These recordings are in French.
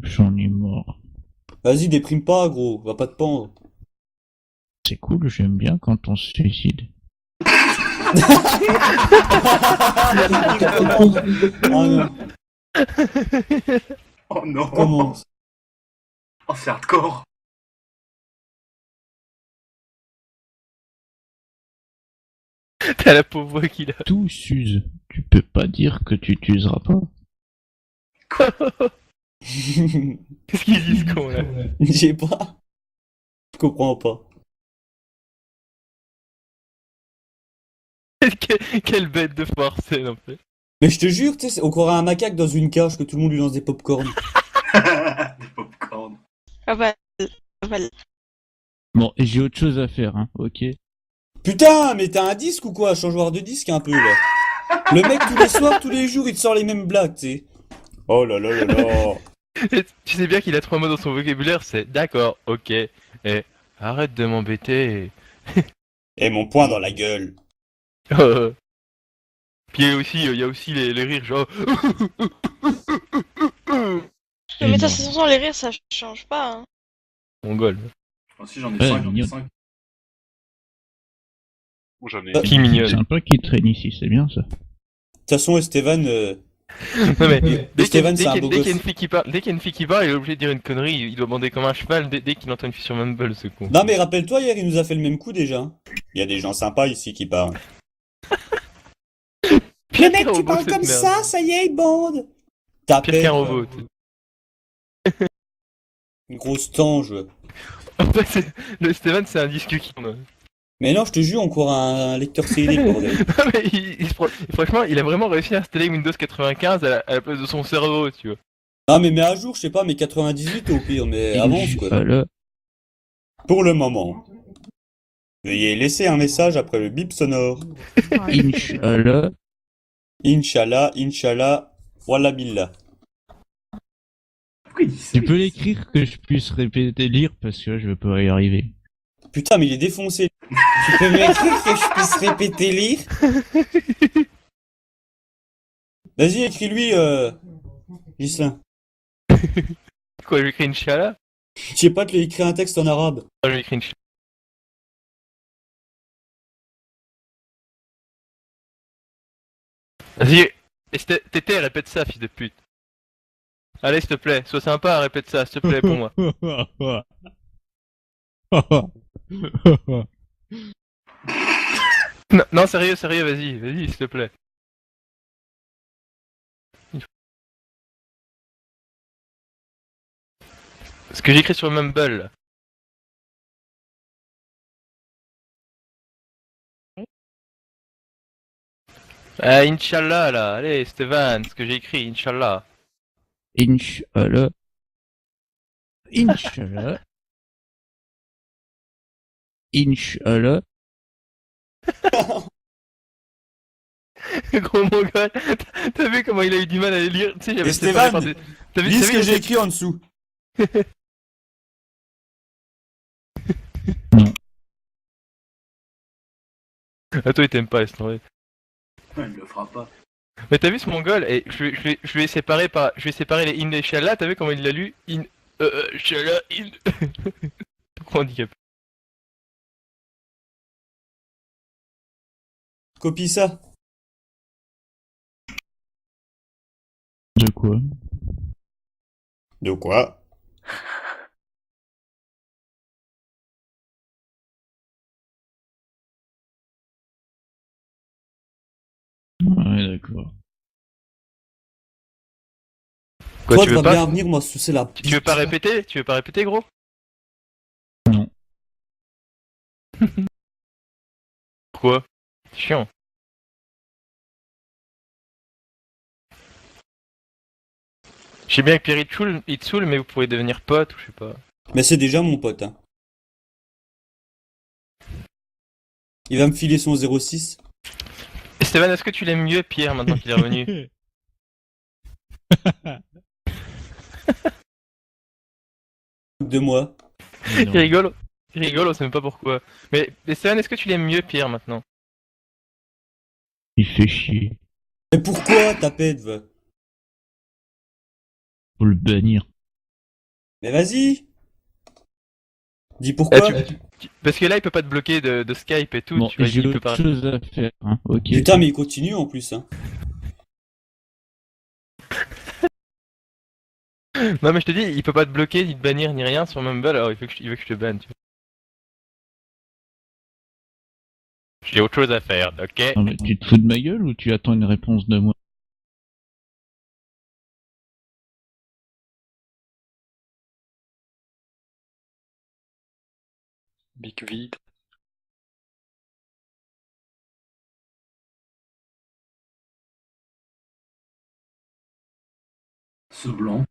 J'en ai marre. Vas-y, déprime pas, gros, va pas te pendre. C'est cool, j'aime bien quand on se suicide. Il recommence. Ah non, Oh non. il commence. Oh, c'est hardcore. T'as la pauvre voix qu'il a. Tout s'use. Tu peux pas dire que tu t'useras pas. Qu'est-ce qu'ils disent con là? Je sais pas. Je comprends pas. Quelle bête de forcé en fait. Mais je te jure, tu sais, on croirait un macaque dans une cage que tout le monde lui lance des pop-corn. Des popcorn. Ah bah, voilà. Bon, et j'ai autre chose à faire, hein, ok. Putain, mais t'as un disque ou quoi? Changeoir de disque un peu, là. Le mec, tous les soirs, tous les jours, il te sort les mêmes blagues, tu sais. Oh là là là là. Et tu sais bien qu'il a 3 mots dans son vocabulaire, c'est d'accord, ok, et arrête de m'embêter. Et mon poing dans la gueule. Puis il y a aussi les rires genre. Mais de toute Énorme. façon, les rires, ça change pas. Hein. Mongol. Moi aussi, j'en ai Ouais, 5, j'en ai mignon. 5. Moi j'en ai. Qui C'est mignonne. sympa qu'il traîne ici, c'est bien ça. De toute façon, Esteban, Non mais dès qu'il y, Esteban, c'est un beau dès qu'il y a gosse. une fille qui parle, dès qu'il y a une fille qui parle, il est obligé de dire une connerie, il doit bander comme un cheval dès qu'il entend une fille sur Mumble, ce con. Non, mais rappelle-toi, hier, il nous a fait le même coup déjà. Il y a des gens sympas ici qui parlent. Pire qu'un robot, cette merde. ça y est, il bande. Pire Tapette, qu'un robot. tu sais. une grosse tange. En fait, le Steven c'est un disque qui tourne. Mais non, je te jure, on croirait un lecteur CD, le bordel. Non, mais franchement, il a vraiment réussi à installer Windows 95 à la place de son cerveau, tu vois. Non, mais mets à jour, je sais pas, mais 98 au pire, mais avance, quoi. Voilà. Pour le moment. Veuillez laisser un message après le bip sonore. Inch'Allah. Inch'Allah, Inch'Allah, Wallah billah. Pourquoi il dit ça? Tu peux l'écrire que je puisse répéter lire parce que je vais pas y arriver. Putain, mais il est défoncé. Tu peux m'écrire que je puisse répéter lire? Vas-y, écris-lui, Gislain. Quoi, je lui écris Inch'Allah? Je sais pas, te lui écrit un texte en arabe. Ah, je lui écris Inch'Allah. Vas-y, Tété, répète ça, fils de pute. Allez, s'il te plaît, sois sympa, répète ça, s'il te plaît, pour moi. Non, non, sérieux, vas-y, s'il te plaît. Ce que j'écris sur Mumble, là. Ah, Inch'Allah, là, allez, Stéphane, ce que j'ai écrit, Inch'Allah. Inch'Allah. Inch'Allah. Inch'Allah. Gros mongol, t'as vu comment il a eu du mal à les lire? Tu sais, j'avais Et séparé Stéphane, par des... T'as vu, lis t'as ce vu, que j'ai écrit en dessous. Ah, toi, il t'aime pas, laisse tomber. Il le fera pas. Mais t'as vu ce mongol? Et je vais séparer par... Je vais séparer les in et Inch'Allah, t'as vu comment il l'a lu? In... Inch'Allah, in... Trop handicapé. Copie ça. De quoi? De quoi? Ouais, d'accord. Quoi, Toi, tu tu veux vas pas? bien venir, moi, sucer la Tu veux pas répéter? Tu veux pas répéter, gros? Non. Quoi? Chiant. Je sais bien que Pierre il te saoule, mais vous pourrez devenir pote ou je sais pas. Mais c'est déjà mon pote, hein. Il va me filer son 06. Et Stéphane, est-ce que tu l'aimes mieux, Pierre, maintenant qu'il est revenu? De moi. Il rigole. Il rigole, on sait même pas pourquoi. Mais Stéphane, est-ce que tu l'aimes mieux, Pierre, maintenant? Il fait chier. Mais pourquoi, tapette, va? Faut le bannir. Mais vas-y. Dis pourquoi. Parce que là, il peut pas te bloquer de Skype et tout. Bon, tu vois, j'ai il peut autre pas. chose à faire, hein. Ok. Putain, mais il continue en plus, hein. Non, mais je te dis, il peut pas te bloquer, ni te bannir, ni rien sur Mumble. Alors, il veut que je te banne. Tu vois. J'ai autre chose à faire, ok? Non, mais tu te fous de ma gueule ou tu attends une réponse de moi? Big vide. Ce blanc.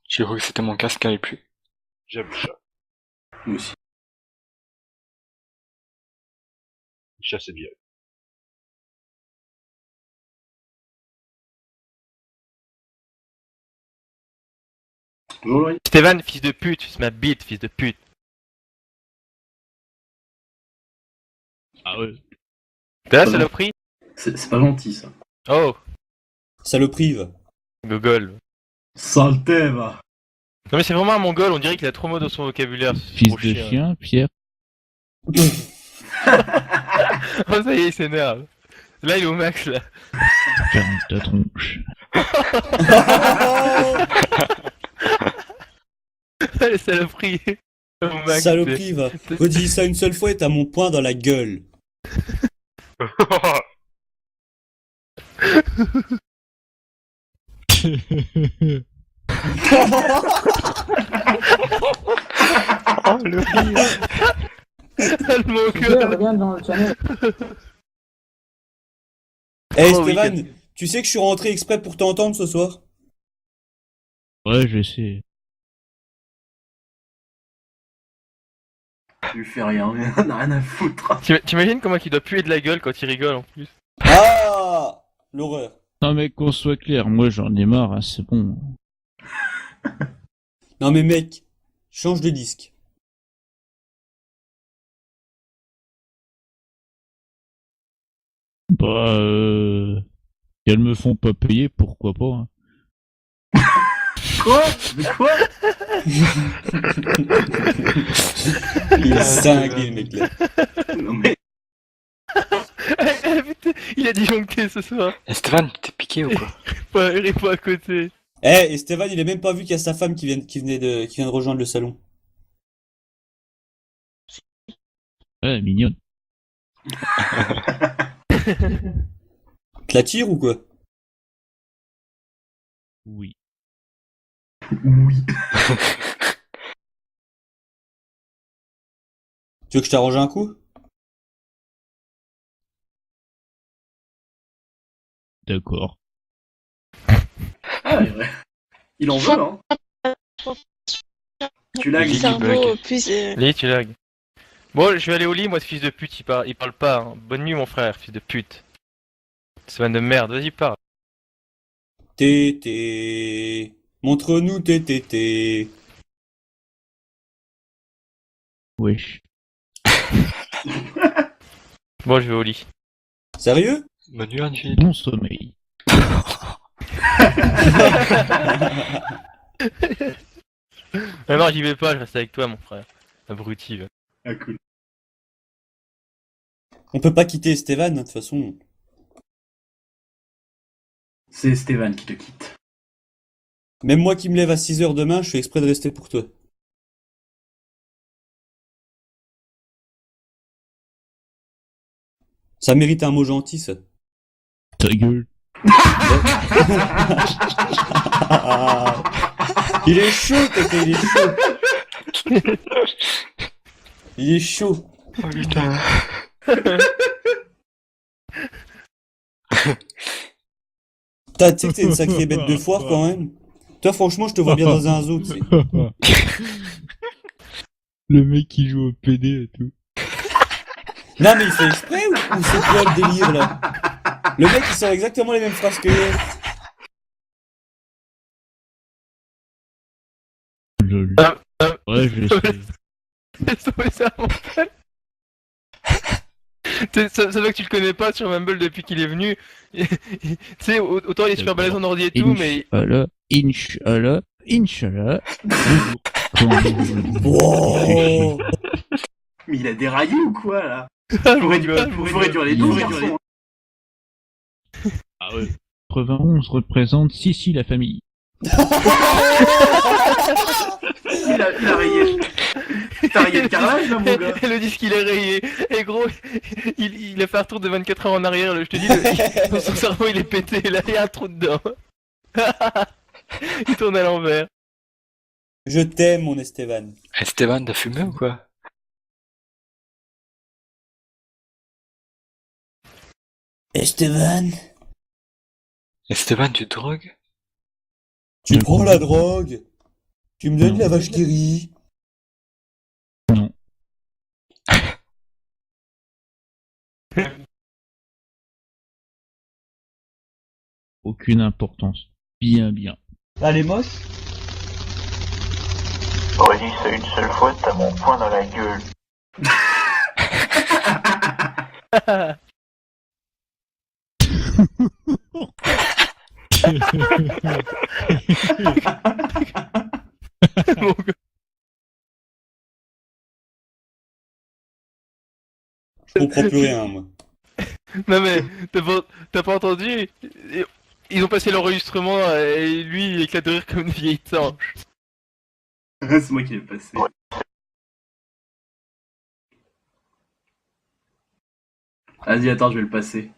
J'ai cru que c'était mon casque qui allait plus. J'aime le chat. Moi aussi. Le chat, c'est bien. Bonjour Laurie. Stéphane, fils de pute, c'est ma bite, fils de pute. Ah ouais. T'es là, Pardon. saloperie? C'est pas gentil ça. Oh, Ça le prive. Gogol. Saleté va. Non, mais c'est vraiment un mongol, on dirait qu'il a trop mot dans son vocabulaire. ce Fils gros de chien, Pierre. Oh, ça y est, il s'énerve. Là, il est au max, là. Ferme ta tronche. Les saloperies. Au max, Saloperie, va. Redis ça une seule fois et t'as mon poing dans la gueule. Oh, le rire. Le mongol. Regarde dans le channel. Eh Oh, oui, Stéphane, tu sais que je suis rentré exprès pour t'entendre ce soir? Ouais, je sais. Tu lui fais rien, mais on a rien à foutre. T'imagines comment il doit puer de la gueule quand il rigole en plus? Ah! L'horreur. Non mais qu'on soit clair, moi j'en ai marre, hein, c'est bon. Non mais mec, change de disque. Bah si elles me font pas payer, pourquoi pas, hein. Quoi? Mais quoi? Il est cinglé le mec là. Non mais. Putain, il a disjoncté ce soir. Esteban, tu t'es piqué ou quoi? Il est pas à côté. Eh, et Stéphane, il a même pas vu qu'il y a sa femme qui vient de rejoindre le salon. Ouais, mignonne. Tu la tires ou quoi? Oui. Oui. Tu veux que je t'arrange un coup? D'accord. Ah, ouais. Il en veut, hein. Tu lags. Oui. Cerveau plus. Lis, tu lag. Bon, je vais aller au lit, moi, ce fils de pute, il parle pas. Hein. Bonne nuit, mon frère, fils de pute. Semaine de merde, vas-y, parle. Tété. Montre-nous tes tétés. Wesh. Bon, je vais au lit. Sérieux? Menu Angel. Bon sommeil. Mais non, j'y vais pas, je reste avec toi, mon frère. Abruti, va. Ah, cool. On peut pas quitter Stéphane, de toute façon. C'est Stéphane qui te quitte. Même moi qui me lève à 6h demain, je fais exprès de rester pour toi. Ça mérite un mot gentil, ça. Ta gueule. Il est chaud, Tété, il est chaud. Il est chaud. Oh putain. Tu sais que t'es une sacrée bête de foire quand même. Toi, franchement, je te vois bien dans un zoo, tu sais. Le mec qui joue au PD et tout. Non, mais il fait exprès ou c'est quoi le délire là? Le mec il sort exactement les mêmes phrases que hier. Lol. Ouais, je sais. Laisse tomber ça, mon frère. Ça doit que tu le connais pas sur Mumble depuis qu'il est venu. Tu sais, autant il est super balèze en ordi et tout, mais... Inch'Allah, Inch'Allah, Inch'Allah. Wow. Mais il a déraillé ou quoi là? Ah, Faut mon gars, réduire les doses, garçon. Ah ouais. 91 représente Sissi la famille. Il a rayé. T'as rayé le carrelage là, mon gars? Et le disque il est rayé. Et gros, il a fait un tour de 24 heures en arrière. Je te dis, son cerveau il est pété. Là, il y a un trou dedans. Il tourne à l'envers. Je t'aime, mon Esteban. Esteban, t'as fumé ou quoi? Esteban, Esteban, tu te drogues? tu prends la drogue. Tu me donnes la vache qui rit. Non. Aucune importance. Bien. Elle est moche. Redis ça une seule fois, t'as mon poing dans la gueule. Mon gars. Je comprends plus rien, moi. Non mais, t'as pas entendu? Ils ont passé l'enregistrement et lui il éclate de rire comme une vieille tanche. C'est moi qui l'ai passé. Vas-y, attends, je vais le passer.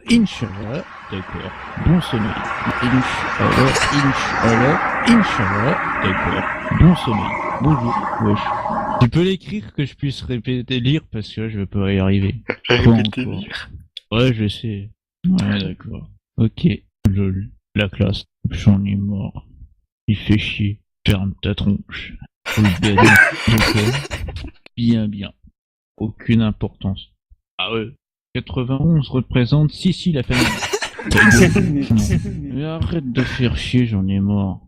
Inch'Allah, d'accord. Bon sommeil. Inch'Allah, d'accord. Bon sommeil. Bonjour, wesh. Tu peux l'écrire que je puisse répéter, lire parce que je peux y arriver. Répétez, encore. lire. Ouais, je sais. Ouais, d'accord. Ok, lol. La classe. J'en ai mort. Il fait chier. Ferme ta tronche. Full bed. Ok. Bien. Aucune importance. Ah ouais. 91 représente Sissi la famille. Mais arrête de faire chier, j'en ai mort.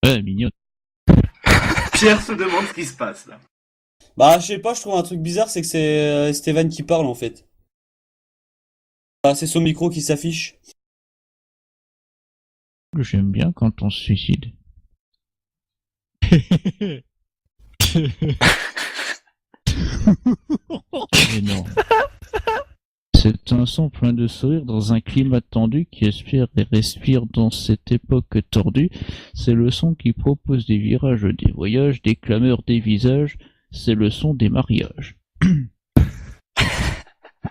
Ouais, mignonne. Pierre se demande ce qui se passe là. Bah, je sais pas, je trouve un truc bizarre, c'est que c'est Esteban qui parle en fait. Ah, c'est son micro qui s'affiche. J'aime bien quand on se suicide. Mais non. C'est un son plein de sourire dans un climat tendu qui aspire et respire dans cette époque tordue. C'est le son qui propose des virages, des voyages, des clameurs, des visages. C'est le son des mariages.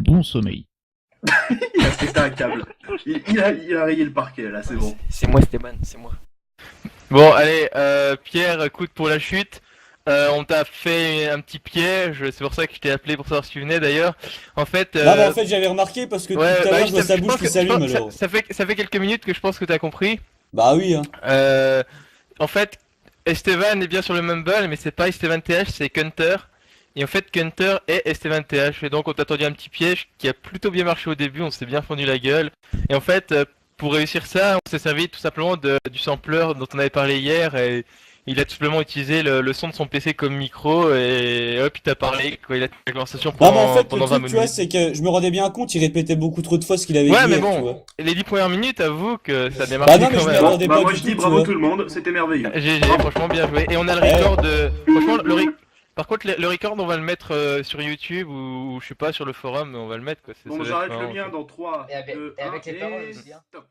Bon sommeil. Il a pété un câble. Il a rayé le parquet là, c'est bon. C'est moi, Esteban, c'est moi. Bon, allez, Pierre, écoute pour la chute. On t'a fait un petit piège, c'est pour ça que je t'ai appelé pour savoir si tu venais d'ailleurs. En fait. Non, mais en fait, j'avais remarqué parce que tout à l'heure, je vois sa bouche qui s'allume alors. Ça fait quelques minutes que je pense que t'as compris. Bah oui, hein. En fait, Esteban est bien sur le Mumble, mais c'est pas Esteban TH, c'est Kunter. Et en fait, Kunter est Esteban TH. Et donc, on t'a tendu un petit piège qui a plutôt bien marché au début, on s'est bien fendu la gueule. Et en fait, pour réussir ça, on s'est servi tout simplement du sampler dont on avait parlé hier. Et il a tout simplement utilisé le son de son PC comme micro. Et hop, il t'a parlé, quoi. Il a tenu la conversation Non, mais pendant, en fait, le pendant 20 truc, tu vois, minutes. c'est que je me rendais bien compte, il répétait beaucoup trop de fois ce qu'il avait Ouais, dit. mais tu bon, vois. les 10 premières minutes, avoue que ça Bah démarre non, mais quand je même. m'attendais Bah, pas moi du je tout, dis tu bravo vois. tout le monde, c'était merveilleux. GG, franchement bien joué. Et on a le record de. Franchement, par contre, le record, on va le mettre sur YouTube ou je sais pas sur le forum, mais on va le mettre quoi. Bon, Ça doit j'arrête être le marrant, mien quoi. dans 3, Et avec 2, les 1, paroles et aussi, hein. stop.